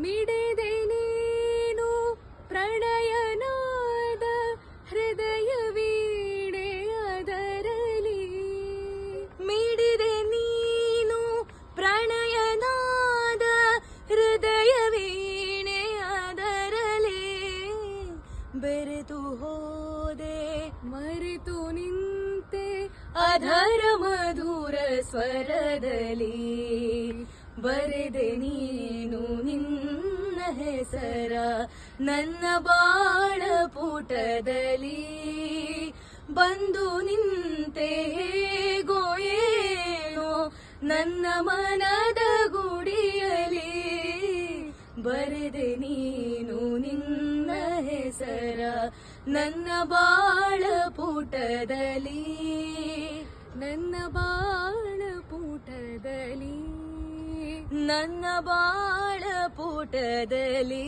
ಮಿಡಿದೆ ನೀನು ಪ್ರಣಯನಾದ ಹೃದಯ ವೀಣೆಯದರಲಿ. ಮಿಡಿದೆ ನೀನು ಪ್ರಣಯನಾದ ಹೃದಯ ವೀಣೆಯದರಲಿ. ಬೆರೆತು ಹೋದೆ ಮರೆತು ನಿಂತೆ ಅಧರ ಮಧುರ ಸ್ವರದಲ್ಲಿ. ಬರೆದೆ ನೀನು ನಿನ್ನ ಹೆಸರ ನನ್ನ ಬಾಳ ಪುಟದಲ್ಲಿ. ಬಂದು ನಿಂತೆ ಹೇಗೋ ಏನೋ ನನ್ನ ಮನದ ಗುಡಿಯಲಿ. ಬರೆದೆ ನೀನು ನಿನ್ನ ಹೆಸರ ನನ್ನ ಬಾಳ ಪುಟದಲ್ಲಿ. ನನ್ನ ಬಾಳ ಪುಟದಲ್ಲಿ, ನನ್ನ ಬಾಳ ಪುಟದಲ್ಲಿ.